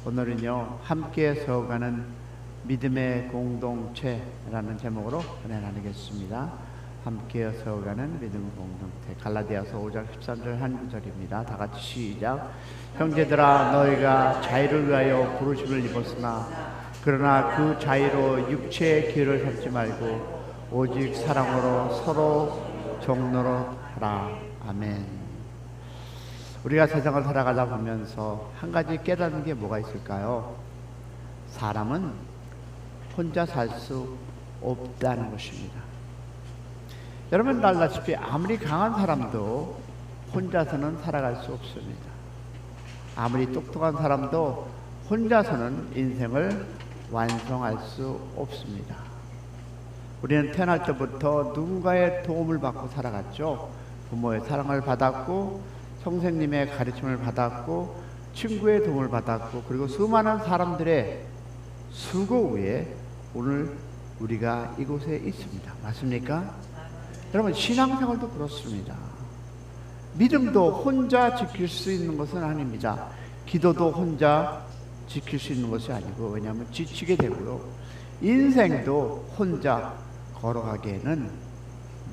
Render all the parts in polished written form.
오늘은요, 함께 서가는 믿음의 공동체라는 제목으로 은혜 나누겠습니다. 함께 서가는 믿음의 공동체, 갈라디아서 5장 13절 한 구절입니다. 다 같이 시작. 형제들아, 너희가 자유를 위하여 부르심을 입었으나 그러나 그 자유로 육체의 기회를 삼지 말고 오직 사랑으로 서로 종노릇하라. 아멘. 우리가 세상을 살아가다 보면서 한 가지 깨닫는 게 뭐가 있을까요? 사람은 혼자 살 수 없다는 것입니다. 여러분 알다시피 아무리 강한 사람도 혼자서는 살아갈 수 없습니다. 아무리 똑똑한 사람도 혼자서는 인생을 완성할 수 없습니다. 우리는 태어날 때부터 누군가의 도움을 받고 살아갔죠. 부모의 사랑을 받았고 선생님의 가르침을 받았고 친구의 도움을 받았고 그리고 수많은 사람들의 수고 후에 오늘 우리가 이곳에 있습니다. 맞습니까? 여러분 신앙생활도 그렇습니다. 믿음도 혼자 지킬 수 있는 것은 아닙니다. 기도도 혼자 지킬 수 있는 것이 아니고, 왜냐하면 지치게 되고요. 인생도 혼자 걸어가기에는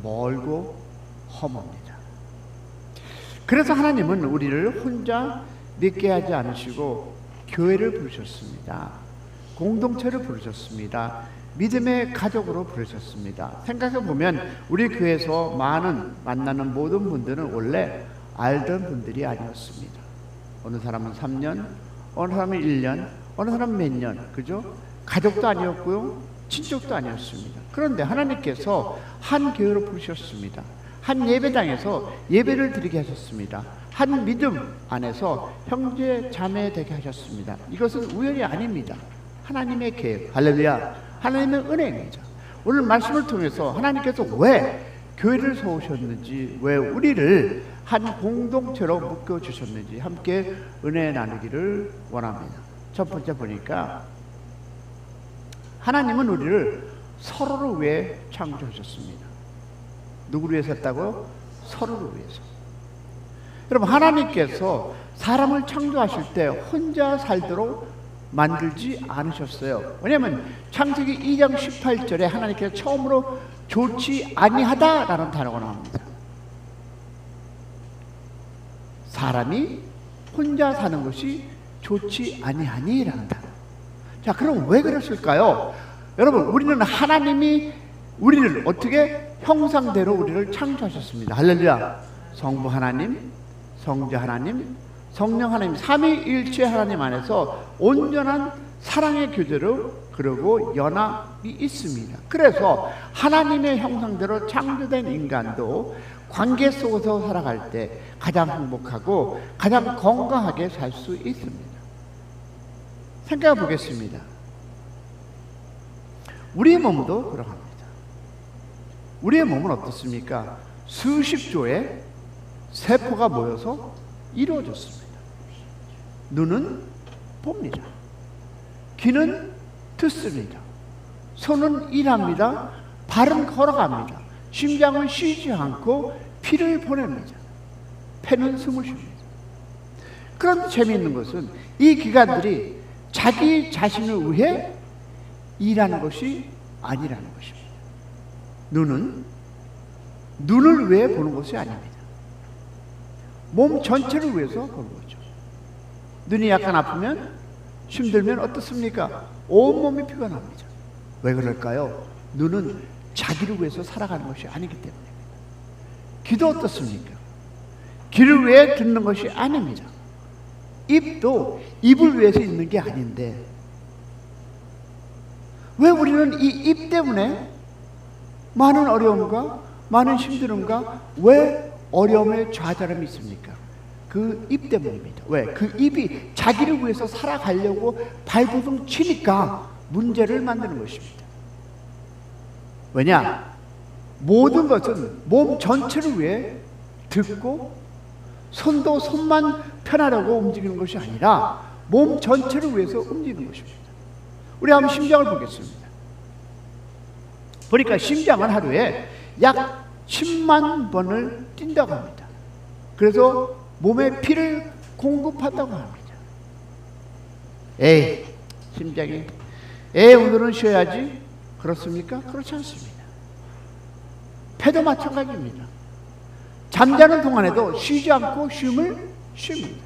멀고 험합니다. 그래서 하나님은 우리를 혼자 믿게 하지 않으시고 교회를 부르셨습니다. 공동체를 부르셨습니다. 믿음의 가족으로 부르셨습니다. 생각해보면 우리 교회에서 만나는 모든 분들은 원래 알던 분들이 아니었습니다. 어느 사람은 3년, 어느 사람은 1년, 어느 사람은 몇 년, 그죠? 가족도 아니었고요, 친족도 아니었습니다. 그런데 하나님께서 한 교회로 부르셨습니다. 한 예배당에서 예배를 드리게 하셨습니다. 한 믿음 안에서 형제 자매 되게 하셨습니다. 이것은 우연이 아닙니다. 하나님의 계획, 할렐루야, 하나님의 은혜입니다. 오늘 말씀을 통해서 하나님께서 왜 교회를 세우셨는지, 왜 우리를 한 공동체로 묶어주셨는지 함께 은혜 나누기를 원합니다. 첫 번째 보니까 하나님은 우리를 서로를 위해 창조하셨습니다. 누구를 위해서 했다고요? 서로를 위해서. 여러분 하나님께서 사람을 창조하실 때 혼자 살도록 만들지 않으셨어요. 왜냐하면 창세기 2장 18절에 하나님께서 처음으로 좋지 아니하다라는 단어가 나옵니다. 사람이 혼자 사는 것이 좋지 아니하니라는 단어. 자, 그럼 왜 그랬을까요? 여러분 우리는 하나님이 우리를 어떻게 형상대로 우리를 창조하셨습니다. 할렐루야. 성부 하나님, 성자 하나님, 성령 하나님, 삼위일체 하나님 안에서 온전한 사랑의 교제로 그리고 연합이 있습니다. 그래서 하나님의 형상대로 창조된 인간도 관계 속에서 살아갈 때 가장 행복하고 가장 건강하게 살 수 있습니다. 생각해 보겠습니다. 우리의 몸도 그러합니다. 우리의 몸은 어떻습니까? 수십 조의 세포가 모여서 이루어졌습니다. 눈은 봅니다. 귀는 듣습니다. 손은 일합니다. 발은 걸어갑니다. 심장은 쉬지 않고 피를 보냅니다. 폐는 숨을 쉽니다. 그런데 재미있는 것은 이 기관들이 자기 자신을 위해 일하는 것이 아니라는 것입니다. 눈은 눈을 위해 보는 것이 아닙니다. 몸 전체를 위해서 보는 거죠. 눈이 약간 아프면, 힘들면 어떻습니까? 온몸이 피곤합니다. 왜 그럴까요? 눈은 자기를 위해서 살아가는 것이 아니기 때문입니다. 귀도 어떻습니까? 귀를 위해 듣는 것이 아닙니다. 입도 입을 위해서 있는 게 아닌데 왜 우리는 이 입 때문에 많은 어려움과 많은 힘듦과 왜 어려움에 좌절함이 있습니까? 그 입 때문입니다. 왜? 그 입이 자기를 위해서 살아가려고 발버둥 치니까 문제를 만드는 것입니다. 왜냐? 모든 것은 몸 전체를 위해 듣고 손도 손만 편하려고 움직이는 것이 아니라 몸 전체를 위해서 움직이는 것입니다. 우리 한번 심장을 보겠습니다. 보니까 심장은 하루에 약 10만 번을 뛴다고 합니다. 그래서 몸에 피를 공급한다고 합니다. 심장이 오늘은 쉬어야지. 그렇습니까? 그렇지 않습니다. 폐도 마찬가지입니다. 잠자는 동안에도 쉬지 않고 쉼을 쉽니다.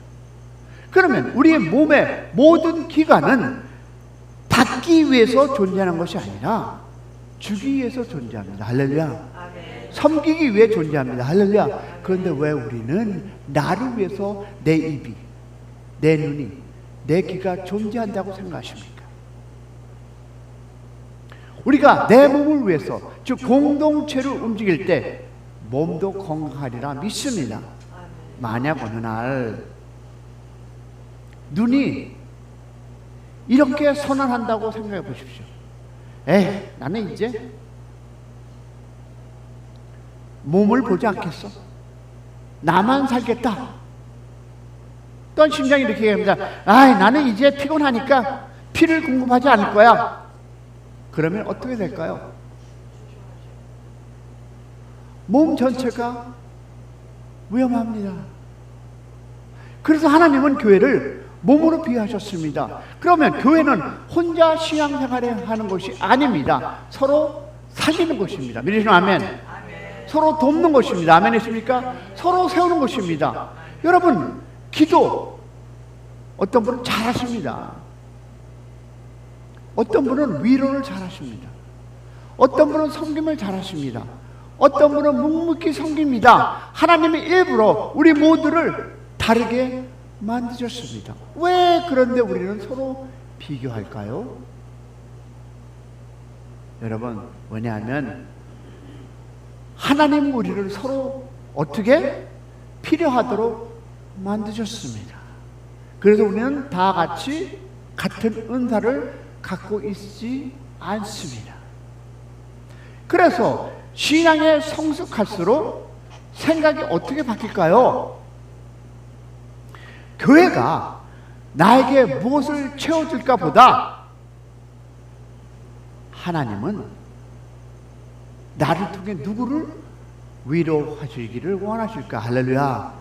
그러면 우리의 몸의 모든 기관은 닿기 위해서 존재하는 것이 아니라 주기 위해서 존재합니다. 할렐루야. 섬기기 위해 존재합니다. 할렐루야. 그런데 왜 우리는 나를 위해서 내 입이, 내 눈이, 내 귀가 존재한다고 생각하십니까? 우리가 내 몸을 위해서, 즉 공동체를 움직일 때 몸도 건강하리라 믿습니다. 만약 어느 날 눈이 이렇게 선언한다고 생각해 보십시오. 나는 이제 몸을 보지 않겠어. 나만 살겠다. 또한 심장이 이렇게 얘기합니다. 나는 이제 피곤하니까 피를 공급하지 않을 거야. 그러면 어떻게 될까요? 몸 전체가 위험합니다. 그래서 하나님은 교회를 몸으로 비유하셨습니다. 그러면 교회는 혼자 신앙생활을 하는 것이 아닙니다. 서로 살리는 것입니다. 믿으시면 아멘. 서로 돕는 것입니다. 아멘 했습니까? 서로 세우는 것입니다. 여러분, 기도 어떤 분은 잘하십니다. 어떤 분은 위로를 잘하십니다. 어떤 분은 섬김을 잘하십니다. 어떤 분은 묵묵히 섬깁니다. 하나님이 일부러 우리 모두를 다르게 만드셨습니다. 왜 그런데 우리는 서로 비교할까요? 여러분, 왜냐하면 하나님 우리를 서로 어떻게 필요하도록 만드셨습니다. 그래서 우리는 다 같이 같은 은사를 갖고 있지 않습니다. 그래서 신앙에 성숙할수록 생각이 어떻게 바뀔까요? 교회가 나에게 무엇을 채워줄까 보다 하나님은 나를 통해 누구를 위로하시기를 원하실까? 할렐루야.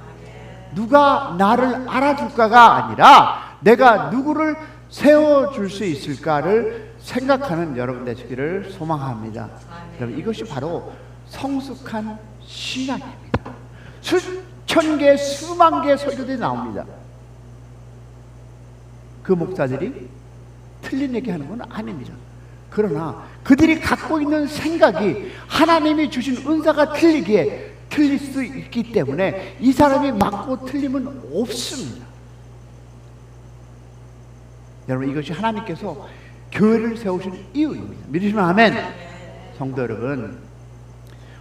누가 나를 알아줄까가 아니라 내가 누구를 세워줄 수 있을까를 생각하는 여러분 되시기를 소망합니다. 여러분, 이것이 바로 성숙한 신앙입니다. 수천 개, 수만 개의 설교들이 나옵니다. 그 목사들이 틀린 얘기하는 건 아닙니다. 그러나 그들이 갖고 있는 생각이 하나님이 주신 은사가 틀리기에 틀릴 수 있기 때문에 이 사람이 맞고 틀림은 없습니다. 여러분, 이것이 하나님께서 교회를 세우신 이유입니다. 믿으시면 아멘. 성도 여러분,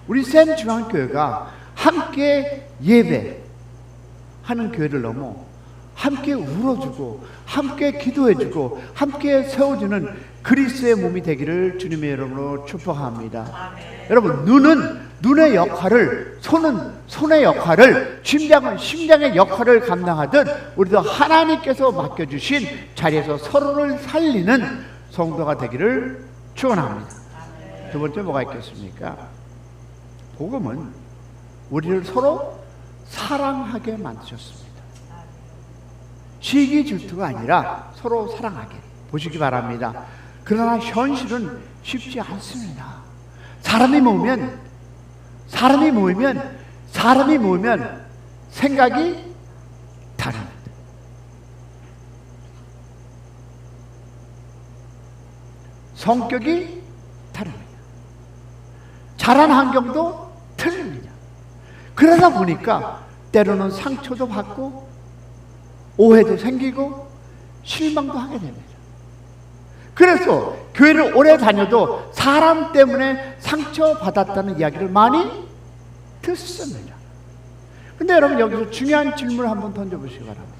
우리 샘중앙교회가 함께 예배하는 교회를 넘어 함께 울어주고 함께 기도해주고 함께 세워주는 그리스도의 몸이 되기를 주님의 이름으로 축복합니다. 여러분, 눈은 눈의 역할을, 손은 손의 역할을, 심장은 심장의 역할을 감당하듯 우리도 하나님께서 맡겨주신 자리에서 서로를 살리는 성도가 되기를 축원합니다. 두 번째 뭐가 있겠습니까? 복음은 우리를 서로 사랑하게 만드셨습니다. 시기 질투가 아니라 서로 사랑하게 보시기 바랍니다. 그러나 현실은 쉽지 않습니다. 사람이 모이면 생각이 다릅니다. 성격이 다릅니다. 자란 환경도 틀립니다. 그러다 보니까 때로는 상처도 받고 오해도 생기고 실망도 하게 됩니다. 그래서 교회를 오래 다녀도 사람 때문에 상처받았다는 이야기를 많이 듣습니다. 근데 여러분, 여기서 중요한 질문을 한번 던져보시기 바랍니다.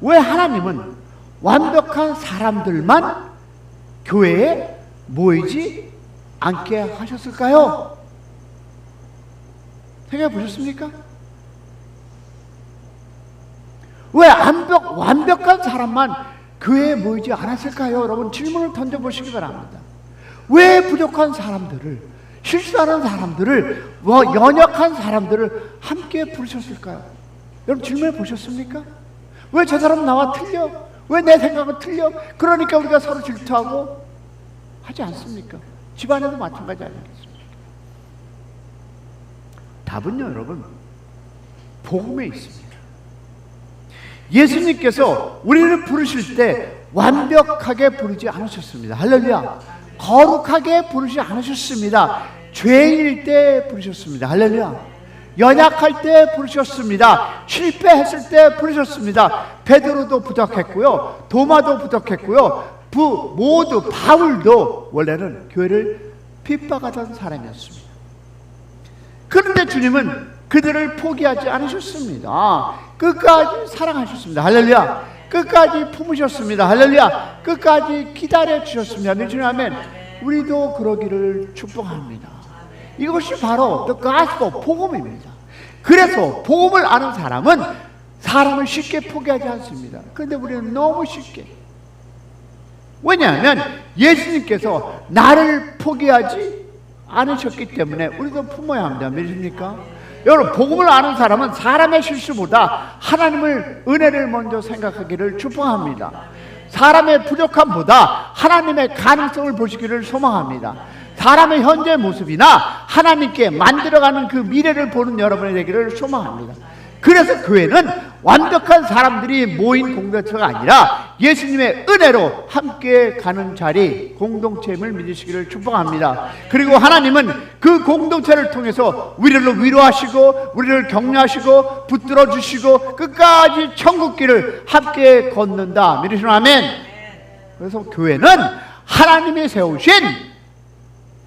왜 하나님은 완벽한 사람들만 교회에 모이지 않게 하셨을까요? 생각해 보셨습니까? 왜 완벽한 사람만 교회에 모이지 않았을까요? 여러분, 질문을 던져보시기 바랍니다. 왜 부족한 사람들을, 실수하는 사람들을, 연약한 사람들을 함께 부르셨을까요? 여러분, 질문해 보셨습니까? 왜 저 사람 나와 틀려? 왜 내 생각은 틀려? 그러니까 우리가 서로 질투하고 하지 않습니까? 집안에도 마찬가지 아니겠습니까? 답은요, 여러분, 복음에 있습니다. 예수님께서 우리를 부르실 때 완벽하게 부르지 않으셨습니다. 할렐루야. 거룩하게 부르지 않으셨습니다. 죄인일 때 부르셨습니다. 할렐루야. 연약할 때 부르셨습니다. 실패했을 때 부르셨습니다. 베드로도 부족했고요, 도마도 부족했고요, 모두 바울도 원래는 교회를 핍박하던 사람이었습니다. 그런데 주님은 그들을 포기하지 않으셨습니다. 끝까지 사랑하셨습니다. 할렐루야. 끝까지 품으셨습니다. 할렐루야. 끝까지 기다려 주셨습니다. 주님 아멘. 우리도 그러기를 축복합니다. 이것이 바로 The Gospel, 복음입니다. 그래서 복음을 아는 사람은 사람을 쉽게 포기하지 않습니다. 그런데 우리는 너무 쉽게. 왜냐하면 예수님께서 나를 포기하지 않으셨기 때문에 우리도 품어야 합니다. 믿으십니까? 여러분, 복음을 아는 사람은 사람의 실수보다 하나님의 은혜를 먼저 생각하기를 축복합니다. 사람의 부족함보다 하나님의 가능성을 보시기를 소망합니다. 사람의 현재 모습이나 하나님께 만들어가는 그 미래를 보는 여러분이 되기를 소망합니다. 그래서 교회는 완벽한 사람들이 모인 공동체가 아니라 예수님의 은혜로 함께 가는 자리, 공동체임을 믿으시기를 축복합니다. 그리고 하나님은 그 공동체를 통해서 우리를 위로하시고 우리를 격려하시고 붙들어 주시고 끝까지 천국길을 함께 걷는다. 믿으시면 아멘. 그래서 교회는 하나님이 세우신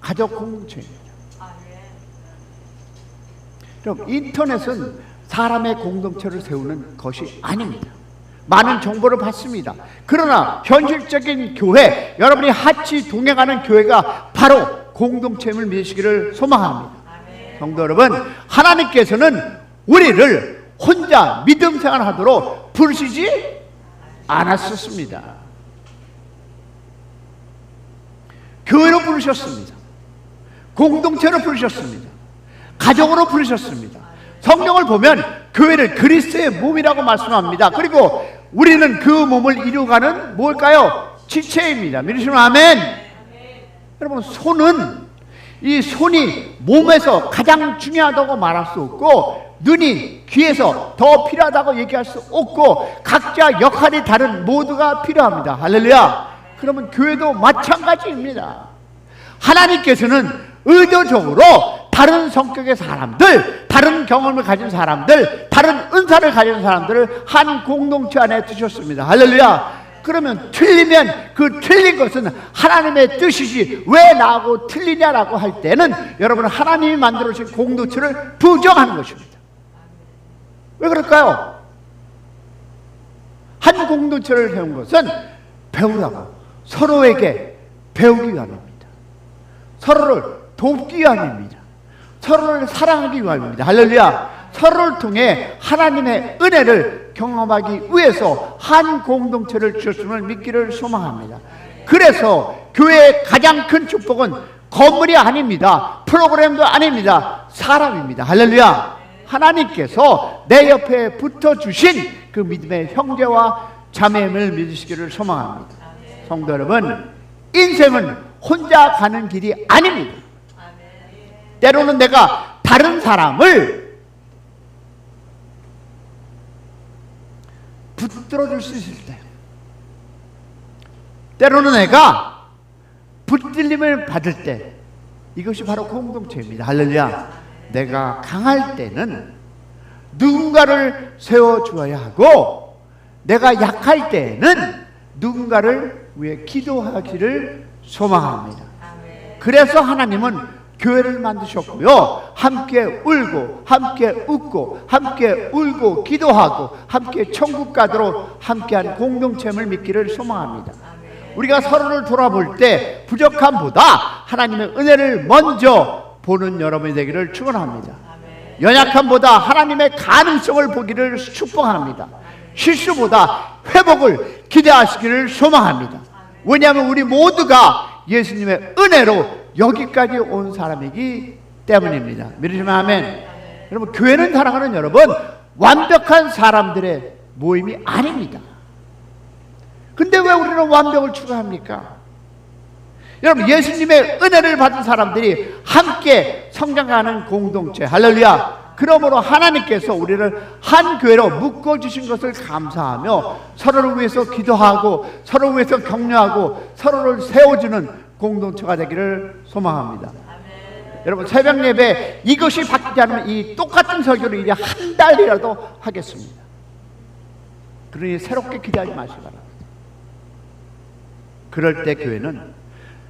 가족 공동체입니다. 여러분, 인터넷은 사람의 공동체를 세우는 것이 아닙니다. 많은 정보를 받습니다. 그러나 현실적인 교회, 여러분이 같이 동행하는 교회가 바로 공동체임을 믿으시기를 소망합니다. 성도 여러분, 하나님께서는 우리를 혼자 믿음 생활하도록 부르시지 않았었습니다. 교회로 부르셨습니다. 공동체로 부르셨습니다. 가정으로 부르셨습니다. 성경을 보면 교회를 그리스도의 몸이라고 말씀합니다. 그리고 우리는 그 몸을 이루어가는 뭘까요? 지체입니다. 믿으시면 아멘. 여러분, 이 손이 몸에서 가장 중요하다고 말할 수 없고, 눈이 귀에서 더 필요하다고 얘기할 수 없고, 각자 역할이 다른 모두가 필요합니다. 할렐루야. 그러면 교회도 마찬가지입니다. 하나님께서는 의도적으로 다른 성격의 사람들, 다른 경험을 가진 사람들, 다른 은사를 가진 사람들을 한 공동체 안에 두셨습니다. 할렐루야. 그러면 틀리면 그 틀린 것은 하나님의 뜻이지 왜 나하고 틀리냐라고 할 때는 여러분은 하나님이 만들어주신 공동체를 부정하는 것입니다. 왜 그럴까요? 한 공동체를 세운 것은 배우라고, 서로에게 배우기 위함입니다. 서로를 돕기 위함입니다. 서로를 사랑하기 위함입니다. 할렐루야. 서로를 통해 하나님의 은혜를 경험하기 위해서 한 공동체를 주셨음을 믿기를 소망합니다. 그래서 교회의 가장 큰 축복은 건물이 아닙니다. 프로그램도 아닙니다. 사람입니다. 할렐루야. 하나님께서 내 옆에 붙어주신 그 믿음의 형제와 자매임을 믿으시기를 소망합니다. 성도 여러분, 인생은 혼자 가는 길이 아닙니다. 때로는 내가 다른 사람을 붙들어줄 수 있을 때, 때로는 내가 붙들림을 받을 때, 이것이 바로 공동체입니다. 할렐루야. 내가 강할 때는 누군가를 세워주어야 하고, 내가 약할 때는 누군가를 위해 기도하기를 소망합니다. 그래서 하나님은 교회를 만드셨고요, 함께 울고 함께 웃고 함께 울고 기도하고 함께 천국 가도록 함께한 공동체임을 믿기를 소망합니다. 우리가 서로를 돌아볼 때 부족함보다 하나님의 은혜를 먼저 보는 여러분이 되기를 축원합니다. 연약함보다 하나님의 가능성을 보기를 축복합니다. 실수보다 회복을 기대하시기를 소망합니다. 왜냐하면 우리 모두가 예수님의 은혜로 여기까지 온 사람이기 때문입니다. 믿으시면 아멘. 여러분, 교회는 사랑하는 여러분, 완벽한 사람들의 모임이 아닙니다. 근데 왜 우리는 완벽을 추구합니까? 여러분, 예수님의 은혜를 받은 사람들이 함께 성장하는 공동체, 할렐루야. 그러므로 하나님께서 우리를 한 교회로 묶어주신 것을 감사하며 서로를 위해서 기도하고 서로를 위해서 격려하고 서로를 세워주는 공동체가 되기를 소망합니다. 여러분, 새벽 예배 이것이 바뀌지 않으면 이 똑같은 설교를 이제 한 달이라도 하겠습니다. 그러니 새롭게 기대하지 마시기 바랍니다. 그럴 때 교회는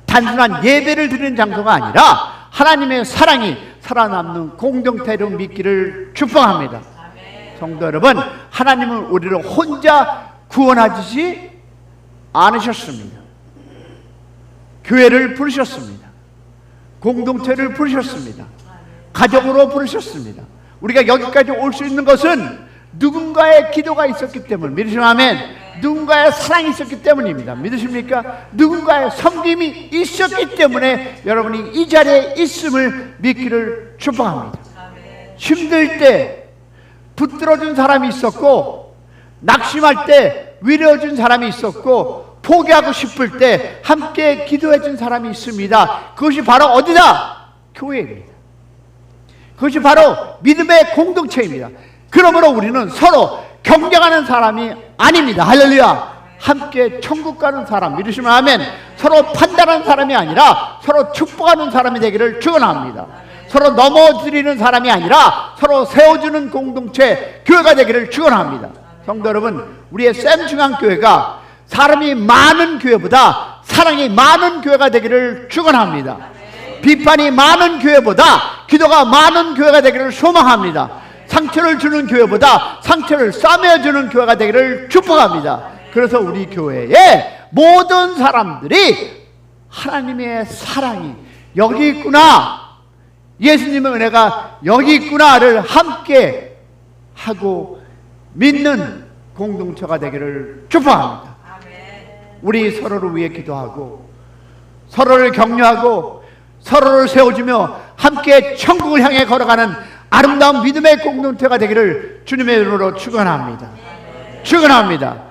단순한 예배를 드리는 장소가 아니라 하나님의 사랑이 살아남는 공동체로 믿기를 축복합니다. 성도 여러분, 하나님은 우리를 혼자 구원하시지 않으셨습니다. 교회를 부르셨습니다. 공동체를 부르셨습니다. 가정으로 부르셨습니다. 우리가 여기까지 올 수 있는 것은 누군가의 기도가 있었기 때문, 믿으시면 아멘. 누군가의 사랑이 있었기 때문입니다. 믿으십니까? 누군가의 섬김이 있었기 때문에 여러분이 이 자리에 있음을 믿기를 축복합니다. 힘들 때 붙들어준 사람이 있었고, 낙심할 때 위로해준 사람이 있었고, 포기하고 싶을 때 함께 기도해준 사람이 있습니다. 그것이 바로 어디다? 교회입니다. 그것이 바로 믿음의 공동체입니다. 그러므로 우리는 서로 경쟁하는 사람이 아닙니다. 할렐루야. 함께 천국 가는 사람, 믿으시면 아멘. 서로 판단하는 사람이 아니라 서로 축복하는 사람이 되기를 축원합니다. 서로 넘어뜨리는 사람이 아니라 서로 세워주는 공동체, 교회가 되기를 축원합니다. 성도 여러분, 우리의 샘중앙교회가 사람이 많은 교회보다 사랑이 많은 교회가 되기를 축원합니다. 비판이 많은 교회보다 기도가 많은 교회가 되기를 소망합니다. 상처를 주는 교회보다 상처를 싸매주는 교회가 되기를 축복합니다. 그래서 우리 교회에 모든 사람들이 하나님의 사랑이 여기 있구나, 예수님의 은혜가 여기 있구나를 함께 하고 믿는 공동체가 되기를 축복합니다. 우리 서로를 위해 기도하고 서로를 격려하고 서로를 세워주며 함께 천국을 향해 걸어가는 아름다운 믿음의 공동체가 되기를 주님의 이름으로 축원합니다. 축원합니다.